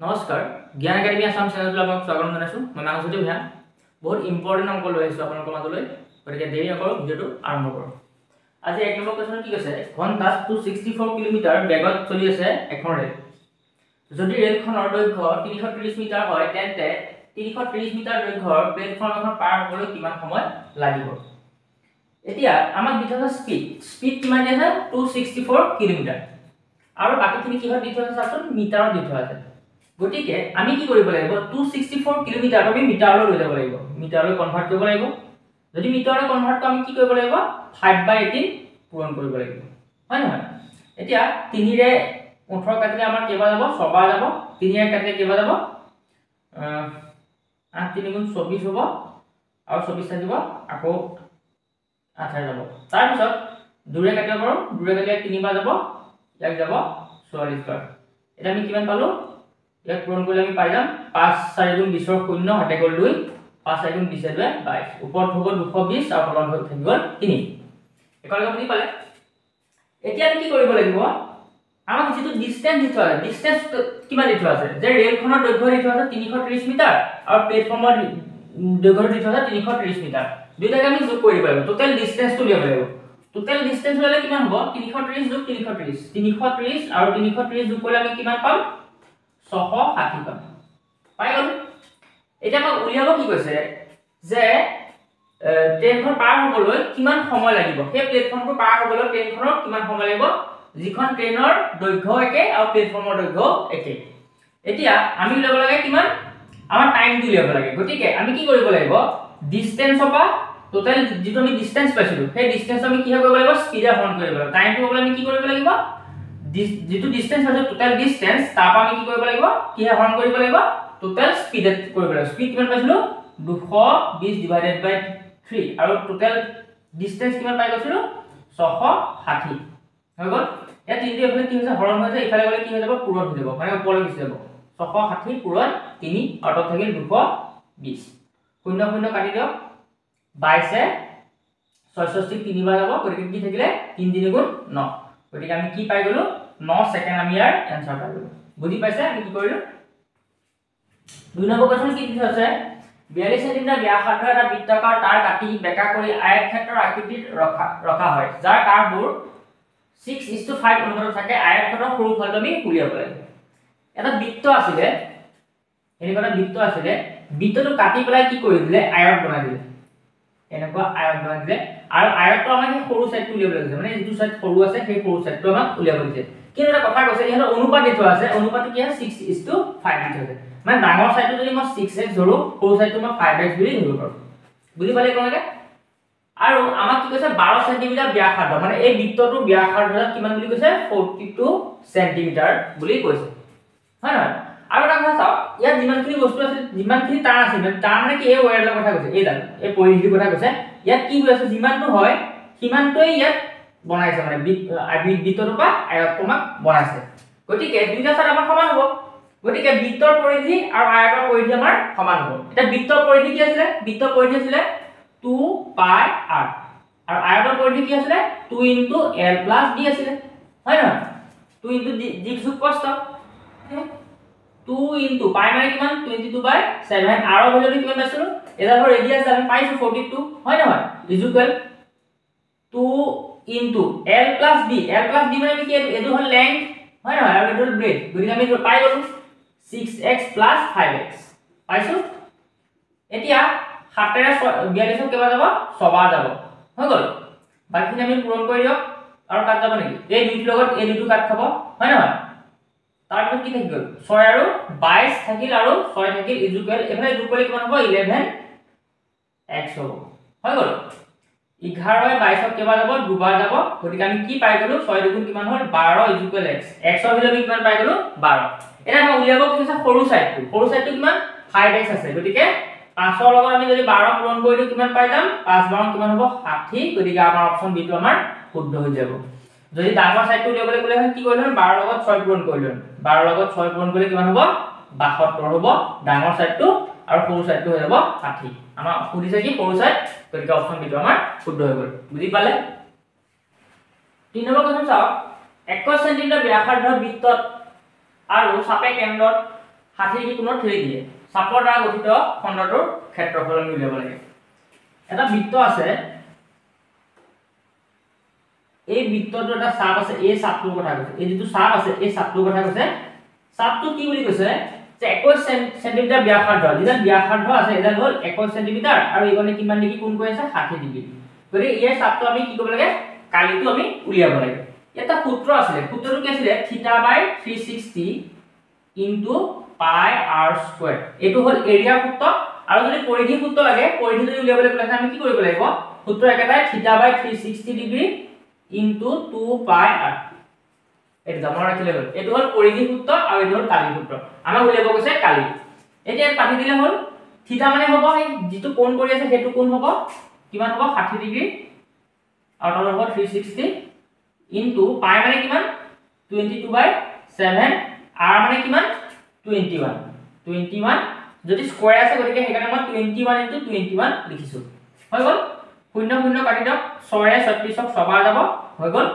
নমস্কাৰ জ্ঞান একাডেমী আসাম চেনেললৈ আপোনাক স্বাগতম জনাইছোঁ মই মানসজ্যোতি ভূঞা বহুত ইম্পৰ্টেণ্ট অংক লৈ আহিছোঁ আপোনালোকৰ মাজলৈ গতিকে দেৰি নকৰোঁ ভিডিঅ'টো আৰম্ভ কৰোঁ আজি এক নম্বৰ কুৱেশ্যন কি কৈছে ঘণ্টাত 264 কিলোমিটাৰ বেগত চলি আছে এখন ৰেল যদি ৰেলখনৰ দৈৰ্ঘ্য 330 মিটাৰ হয় তেন্তে 330 মিটাৰ দৈৰ্ঘ্যৰ প্লেটফৰ্ম এখন পাৰ হ'বলৈ কিমান সময় লাগিব এতিয়া আমাক দিয়া আছে স্পীড কিমান দিয়া আছে 264 কিলোমিটাৰ আৰু বাকিখিনি কিহত দি থোৱা আছে চাচোন মিটাৰত দি থোৱা আছে গতিকে আমি কি কৰিব লাগিব 264 কিলোমিটাৰ আমি মিটাৰলৈ লৈ যাব লাগিব মিটাৰলৈ কনভাৰ্ট কৰিব লাগিব যদি মিটাৰলৈ কনভাৰ্ট কৰি আমি কি কৰিব লাগিব 5/18 পূৰণ কৰিব লাগিব হয় নহয় এতিয়া 3 ৰে 18 কাটিলে আমাৰ কেবা যাব 6 বাৰ যাব 3 ৰে কাটিলে কেবা যাব 8 3 গুণ 24 হ'ব আৰু 24 থাকিব আকৌ 8 যাব তাৰ পিছত 2 ৰে কাটিব পাৰো 2 ৰে কাটিলে 3 বাৰ যাব ইয়াক যাব 44 বাৰ এটা আমি কিমান পালো ইয়াক পূৰণ কৰিলে আমি পাই যাম 5 4 গুণ 20 ৰ 0 হাতে গ'ল 2 5 4 গুণ 20 ৰ 22 ওপৰত হ'ব 220 আৰু তলত হৈ থাকিব 3 একেলগে বুজি পালে এতিয়া আমি কি কৰিব লাগিব আমাক যেটো ডিসটেন্স দি থোৱা আছে ডিসটেন্স কিমান দি থোৱা আছে যে ৰেলখনৰ দৈৰ্ঘ্য দি থোৱা আছে 330 মিটাৰ আৰু প্লেটফৰ্মৰ দৈৰ্ঘ্য দি থোৱা আছে 330 মিটাৰ দুইটাকে আমি যোগ কৰিব লাগিব টোটাল ডিসটেন্সটো উলিয়াব লাগিব টোটাল ডিসটেন্স হলে কিমান হ'ব 330 যোগ 330 330 আৰু 330 যোগ কৰিলে আমি কিমান পাম 660 পাম পাই গল এটা আমাক উলিয়াব কি কৈছে যে ট্ৰেইনখন পাৰ হ'বলৈ কিমান সময় লাগিব সেই প্লেটফৰ্মটো পাৰ হ'বলৈ ট্ৰেইনখনৰ কিমান সময় লাগিব যিখন ট্ৰেইনৰ দৈৰ্ঘ্য একে আৰু প্লেটফৰ্মৰ দৈৰ্ঘ্য একে এতিয়া আমি উলিয়াব লাগে কিমান আমাৰ টাইমটো উলিয়াব লাগে গতিকে আমি কি কৰিব লাগিব ডিসটেন্স অফ টোটাল যেটো আমি ডিসটেন্স পাইছিলো সেই ডিসটেন্স আমি কি কৰিব লাগিব স্পিডে হৰণ কৰিব লাগিব টাইমটো হ'বলৈ আমি কি কৰিব লাগিব যেটো ডিসটেন্স আছে টোটাল ডিসটেন্স তাপা আমি কি কৰিব লাগিব কি হৰণ কৰিব লাগিব টোটাল স্পিডে কৰিব লাগিব স্পিড কিমান পাইছিলো 220 ডিভাইডেড বাই 3 আৰু টোটাল ডিসটেন্স কিমান পাই গৈছিলো 660 হৈ গল এয়া তিনটি এফালে কি হৈছে হৰণ হৈ যায় ইফালে গলে কি হৈ যাব পূৰণ হৈ যাব মানে ওপৰলৈ গুচি যাব 660 পূৰণ 3 আৰু তাত থাকিল 220 শূন্য শূন্য কাটি দিয়ক 22 66 3 বাৰ যাব গতিকে কি থাকিলে 3 3 গুণ 9 গতিকে আমি কি পাই গলো 9 সেকেন্ড আমি ইয়াৰ आंसर পাই গলো বুজি পাইছে আমি কি কৰিলো দুই নম্বৰ কোৱেশ্চন কি দিছে আছে 42 সেন্টিমিটাৰ ব্যাসাৰ্ধৰ এটা বৃত্তাকাৰ তাৰ কাটি বেকা কৰি আয়তক্ষেত্ৰৰ আকৃতিত ৰখা হয় যাৰ কাৰ্ভবোৰ 6:5 অনুপাতত থাকে আয়তক্ষেত্ৰৰ সৰু ফলটো আমি উলিয়াব লাগে এটা বৃত্ত আছিল এনেকুৱা বৃত্ত আছিল বৃত্তটো কাটি পেলাই কি কৰি দিলে আয়ত বনাই দিলে এনেকুৱা আয়ত বনাই দিলে আৰু আয়তটো আমাক এই সৰু সাইডটো উলিয়াব লাগে মানে যেটো সাইড সৰু আছে সেই সৰু সাইডটো আমাক উলিয়াব দিছে কিন্তু এটা কথা কৈছে ইহঁতৰ অনুপাত দিটো আছে অনুপাতটো কি আছে 6:5 দিটো আছে মানে ডাঙৰ সাইডটো যদি মই 6x ধৰো সৰু সাইডটো মই 5x বুলি ধৰিব পাৰো বুজি পালে কোনকে আৰু আমাক কি কৈছে 12 সেন্টিমিটাৰ ব্যাসাৰ্ধ মানে এই বৃত্তটোৰ ব্যাসাৰ্ধ কিমান বুলি কৈছে 42 সেন্টিমিটাৰ বুলি কৈছে হয় না আৰু এটা কথা চাও ইয়াত যিমানখিনি বস্তু আছে যিমানখিনি তাৰ আছে মানে তাৰ মানে কি এই ওয়্যাৰৰ কথা কৈছে এইডাল এই পৰিধিৰ কথা কৈছে ইয়াত কি হৈ আছে যিমানটো হয় সিমানটোই ইয়াত বনাইছে মানে বৃত্তটো বা আয়তমাক বনাইছে গতিকে দুইটা সাইড আমাৰ সমান হ'ব গতিকে বৃত্তৰ পৰিধি আৰু আয়তৰ পৰিধি আমাৰ সমান হ'ব এটা বৃত্তৰ পৰিধি কি আছিল বৃত্তৰ পৰিধি আছিল 2 পাই r আৰু আয়তৰ পৰিধি কি আছিল 2 * l + d আছিল হয় না 2 * d যোগ কষ্ট 2 * পাই মানে কিমান 22/7 r ভ্যালুটো কিমান পাইছো এটা ধৰ ৰেডিয়াস আমি পাইছো 42 হয় নহয় ইকুৱেল 2 * l + d মানে কি এটো হল লেংথ হয় নহয় আৰু এটো হল ব্ৰেথ গতিকে আমি পাই গলো 6x + 5x পাইছো এতিয়া 7 ৰে 42 কেবা যাব 6 বাৰ যাব হৈ গল বাকিখিনি আমি পূৰণ কৰি দিয়ক আৰু কাট যাব নেকি এই দুইটোৰ লগত এই দুইটো কাট খাব হয় নহয় তাৰ পিছত কি থাকিল 6 আৰু 22 থাকিল আৰু 6 থাকিল ইকুৱেল এফালে যোগ কৰিলে কিমান হ'ব 11x হ'ব হৈ গল 11 ৰে 22 কেবা যাব দুবাৰ যাব গতিকে আমি কি পাই গলো 6 দুগুণ কিমান হ'ল 12 = x x ৰ ভ্যালু কিমান পাই গলো 12 এটা আমি উলিয়াব কি আছে সৰু সাইডটো কিমান 5x আছে গতিকে 5 ৰ লগত আমি যদি 12 পূৰণ কৰি দিও কিমান পাই যাম 5 12 কিমান হ'ব 60 গতিকে আমাৰ অপচন বি টো আমাৰ শুদ্ধ হৈ যাব যদি ডাঙৰ সাইডটো উলিয়াবলৈ ক'লে হয় কি কৰিলে 12 লগত 6 পূৰণ কৰিলে 12 লগত 6 পূৰণ কৰিলে কিমান হ'ব 72 হ'ব ডাঙৰ সাইডটো আৰু সৰু সাইডটো হৈ যাব 60 আমাৰ সুধিছে কি সৰু সাইড গতিকে অপচন বি টো আমাৰ শুদ্ধ হৈ গ'ল বুজি পালে 3 নম্বৰ কথা চাওক 21 সেন্টিমিটাৰ ব্যাসাৰ্ধৰ বৃত্তত আৰু চাপে কেন্দ্ৰত 60 ডিগ্ৰী কোণত ঠেলি দিয়ে চাপৰ দ্বাৰা গঠিত খণ্ডটোৰ ক্ষেত্ৰফল আমি উলিয়াব লাগে এটা বৃত্ত আছে এই বৃত্তটো এটা চাপ আছে এই চাপটোৰ কথা কৈছে এই যেটো চাপ আছে এই চাপটোৰ কথা কৈছে চাপটো কি বুলি কৈছে যে 21 সেন্টিমিটাৰ ব্যাসাৰ্ধ যেটা ব্যাসাৰ্ধ আছে এটা হল 21 সেন্টিমিটাৰ আৰু এইগনে কিমান ডিগ্ৰী কোণ কৰি আছে 60 ডিগ্ৰী গৰি এই চাপটো আমি কি কৰিব লাগে কালিটো আমি উলিয়াব লাগে এটা সূত্ৰ আছে সূত্ৰটো কি আছিল θ/360 ইনটু পাই r স্কয়াৰ এটো হল এৰিয়া সূত্ৰ আৰু যদি পৰিধি সূত্ৰ লাগে পৰিধি যদি উলিয়াবলৈ কলে আমি কি কৰিব লাগিব সূত্ৰ একেটাই θ/360 ডিগ্ৰী ইনটু 2 পাই r এটো জামা ৰাখিলে হল এটো হল পৰিধি সূত্ৰ আৰু এটো হল কালি সূত্ৰ আমাৰ উলিয়াব কৈছে কালি এতিয়া পাতি দিলে হল থিতা মানে হ'ব এই যেটো কোণ কৰি আছে হেতু কোণ হ'ব কিমান হ'ব 60 ডিগ্ৰী আৰু তল হ'ব 360 ইনটু পাই মানে কিমান 22/7 r মানে কিমান 21 যদি স্কয়াৰ আছে গতিকে হেকাৰণে মই 21 ইনটু 21 লিখিছো হৈ গল 0 0 কাটি দিয়ক 6 ৰে 36ক ছবাৰ যাব হৈ গল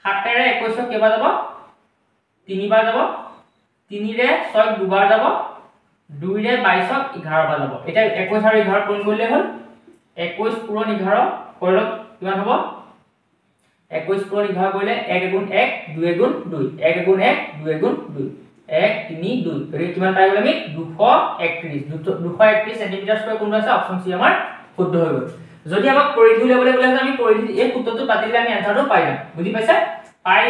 7 ৰে 21ক কেবাৰ যাব 3 বাৰ যাব 3 ৰে 6 দুবাৰ যাব 2 ৰে 22ক 11 বাৰ যাব এটা 21 আৰু 11 পূৰণ কৰিলে হল 21 পূৰণ 11 কৰিলে কিমান হ'ব 21 পূৰণ 11 কৰিলে 1 গুণ 1 2 গুণ 2 1 গুণ 1 2 গুণ 2 1 3 2 গৰি কিমান পাই গল আমি 231 সেন্টিমিটাৰ স্কয়াৰ কোণ আছে অপচন সি আমাৰ শুদ্ধ হৈ গল যদি আমাক পৰিধি উলিয়াবলৈ কলে আমি পৰিধি এই সূত্ৰটো পাতিলে আমি আনসাৰটো পাই যাম বুজি পাইছে পাই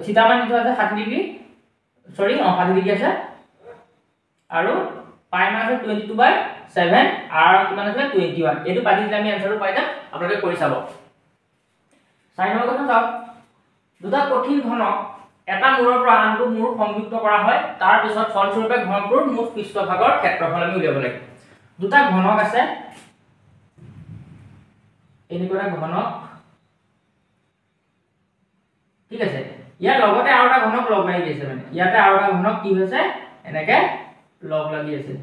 থিতা মান দিটো আছে 60 ডিগ্ৰী সৰি 60 ডিগ্ৰী আছে আৰু পাই মান আছে 22/7 r কিমান আছে 21 এটো পাতি দিলে আমি আনসাৰটো পাই যাম আপোনালোকে কৰি চাব চাই নম্বৰ কথা চাওক দুটা কঠিন ঘনক এটা মূৰৰ পৰা আনটো মূৰ সংযুক্ত কৰা হয় তাৰ পিছত ফলস্বৰূপে ঘনকটোৰ মুঠ পৃষ্ঠভাগৰ ক্ষেত্ৰফল আমি উলিয়াব লাগে দুটা ঘনক আছে এনেকুৱা ঘনক ঠিক আছে ইয়াৰ লগতে আৰু এটা ঘনক লগ লাগি আছে মানে ইয়াতে আৰু এটা ঘনক কি হৈছে এনেকে লগ লাগি আছে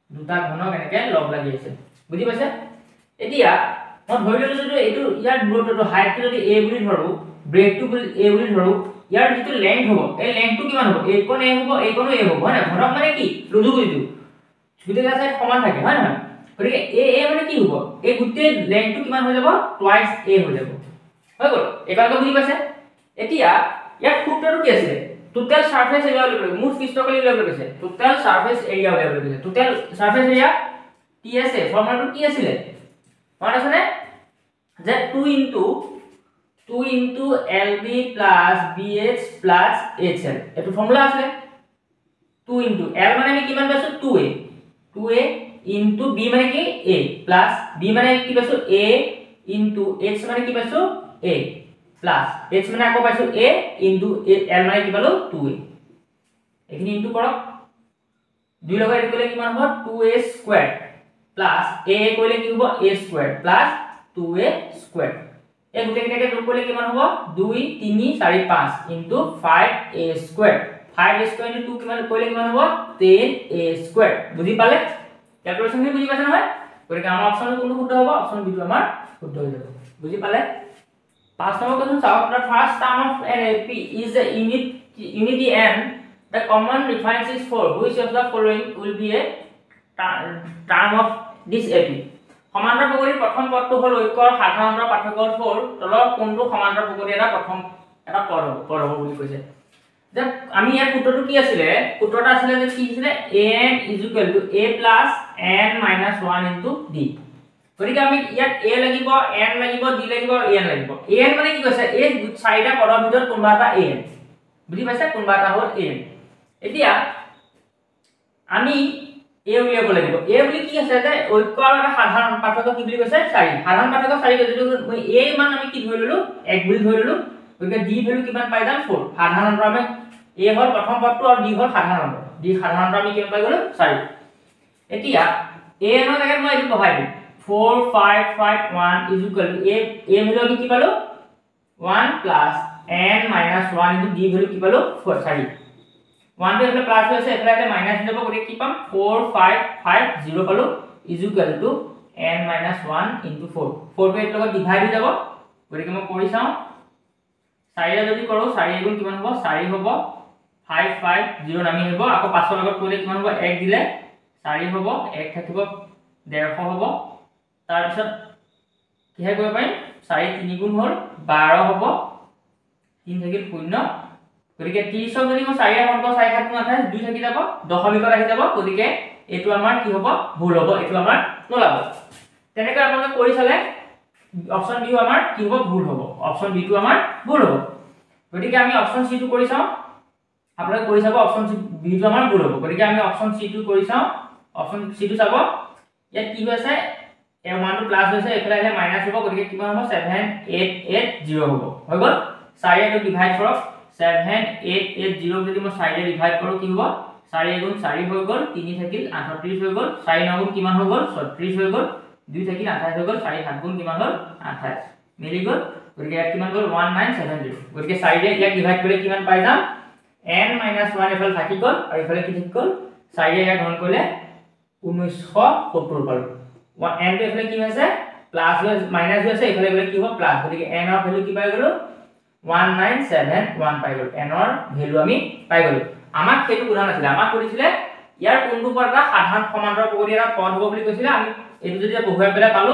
দুটা ঘনক এনেকে লগ লাগি আছে বুজি পাইছে এতিয়া মই ধৰি ললো যদি এটো ইয়াৰ দূৰত্বটো হাইটটো যদি a বুলি ধৰো ব্ৰেডটো a বুলি ধৰো ইয়াৰ যেটো লেংথ হ'ব এই লেংথটো কিমান হ'ব এই কোণ a হ'ব এই কোণ a হ'ব হয় না ঘনক মানে কি লুজুগুজিটো দুটা সাইড সমান থাকে হয় না গতিকে a মানে কি হ'ব এই গুটেই লেংথটো কিমান হৈ যাব টুৱাইস a হৈ যাব হৈ গল এবাৰটো বুজি পাইছে এতিয়া ইয়াৰ সূত্ৰটো কি আছে টোটাল সারফেস এরিয়া উলিয়াব মুঠ পৃষ্ঠতল উলিয়াব কৈছে টোটাল সারফেস এরিয়া উলিয়াব কৈছে টোটাল সারফেস এরিয়া টিএসএ ফর্মুলাটো কি আছিল মনত আছে নে যে 2 into LB plus BH plus HL এটো ফর্মুলা আছে 2 into L মানে আমি কিমান পাইছো 2a into B মানে কি a plus B মানে কি পাইছো a into H মানে কি পাইছো a plus H মানে আকৌ পাইছো a into L মানে কি পালো 2a এখিনি ইনটু কৰক দুই লগাই দিলে কিমান হ'ব 2a স্কয়াৰ plus a কৰিলে কি হ'ব a square plus 2a square এই গুটেকেটাকে যোগ কৰিলে কিমান হ'ব 2 3 4 5 into 5a square 5a square into 2 কিমান কৰিলে কিমান হ'ব 10a স্কয়াৰ বুজি পালে ক্যালকুলেশন নি বুজি পাইছে নহয় গতিকে আমাৰ অপচন কোনটো শুদ্ধ হ'ব অপচন বি টো আমাৰ শুদ্ধ হৈ যাব বুজি পালে পাঁচ নম্বৰ কোৱেশ্চন চাওক the first term of an LP is a unity n the common reference is 4 which of the following will be a term of this LP সমান্তৰাল প্ৰকৃতিৰ প্ৰথম পদটো হল ঐক্যৰ সাধাৰণ পাৰ্থক্যৰ 4 তলৰ কোনটো সমান্তৰাল প্ৰকৃতিৰ এটা প্ৰথম এটা পদ হ'ব বুলি কৈছে যে আমি ইয়াৰ সূত্ৰটো কি আছিল সূত্ৰটা আছিল যে কি আছিল an = a + n - 1 * d গতিকে আমি ইয়াত a লাগিব n লাগিব d লাগিব আৰু n লাগিব an মানে কি কৈছে এই চাৰিটা পদৰ ভিতৰত কোনবা এটা an বুজি পাইছে কোনবা এটা হ'ল an এতিয়া আমি a উলিয়াব লাগিব a বুলি কি আছে যে ঐক্যৰ এটা সাধাৰণ পাৰ্থক্য কি বুলি কৈছে 4 সাধাৰণ পাৰ্থক্য 4 যদি মই a মান আমি কি ধৰি ললো 1 বুলি ধৰি ললো গতিকে d ভ্যালু কিমান পাই যাম 4 সাধাৰণত আমি a হল প্ৰথম পদটো আৰু d হল সাধাৰণত d সাধাৰণত আমি কিমান পাই গলো 4 এতিয়া a নৰ জায়গাত মই এইটো বহাই দিম 4 5 5 1 = a ভ্যালু আমি কি পালো 1 + n - 1 * d ভ্যালু কি পালো 4 4 1 টো এফালে প্লাস হৈছে এফালে এটা মাইনাস যাব গতিকে কি পাম 4 5 5 0 পালো = n - 1 * 4 4 টো এর লগত ডিভাইড হৈ যাব গতিকে মই কৰি চাও 4 যদি কৰো 4 গুণ কিমান হ'ব 4 হ'ব 550 নামি আহিব আকৌ 5 লগত কৰিলে কিমান হ'ব 1 দিলে 4 হ'ব 1 থাকিব 150 হ'ব তাৰ পিছত কিহে কৰিব পাৰিম 4 3 গুণ হ'ল 12 হ'ব 3 থাকিল 0 গতিকে 30 যদি মই 4 হৰণ কৰোঁ 4 7 গুণ 28 2 থাকি যাব দশমিকত আহি যাব গতিকে এটো আমাৰ কি হ'ব ভুল হ'ব এটো আমাৰ নোলাব তেনেকৈ আপোনালোকে কৰি চালে অপচন বি আমাৰ কি হ'ব ভুল হ'ব অপচন বি টো আমাৰ ভুল হ'ব গতিকে আমি অপচন সি টো কৰি চাওঁ আপোনালোকে কৰি চাব অপচন বি টো আমাৰ ভুল হ'ব গতিকে আমি অপচন সি টো কৰি চাওঁ অপচন সি টো চাব ইয়াত কি হৈছে a1 টো প্লাস হৈছে এফালে আহিলে মাইনাস হ'ব গতিকে কিমান হ'ব 7880 হ'ব হৈ গ'ল 4 টো ডিভাইড কৰক 7880 যদি মই 4 ৰে ডিভাইড কৰো কি হ'ব 4 গুণ 4 হৈ গ'ল 3 থাকিল 38 হৈ গ'ল 4 9 গুণ কিমান হৈ গ'ল 36 হৈ গ'ল 2 থাকিল 28 হৈ গ'ল 4 7 গুণ কিমান হ'ল 28 মিলি গ'ল গতিকে ইয়াত কিমান গ'ল 1970 গতিকে 4 ৰে ইয়াক ডিভাইড কৰিলে কিমান পাই যাম n - 1 এফালে থাকি গ'ল আৰু এফালে কি থাকি গ'ল 4 ৰে ইয়াক গুণ কৰিলে 1970 পালো n টো এফালে কি হৈছে প্লাস হৈ মাইনাস হৈ আছে এফালে গলে কি হ'ব প্লাস গতিকে n ৰ ভ্যালু কি পাই গলো 1971 পাই গলো n ৰ ভ্যালু আমি পাই গলো আমাক কেটো কোৱা নাছিল আমাক কৰিছিলে ইয়াৰ কোনটো পদ এটা সাধাৰণ সমান্তৰাল প্ৰকৃতিৰ এটা পদ হ'ব বুলি কৈছিলে আমি এটো যদি বহুৱাই পেলাই পালো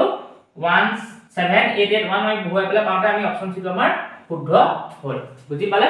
17881 আমি বহুৱাই পেলাই পাওঁতে আমি অপচন সি টো আমাৰ শুদ্ধ হ'ল বুজি পালে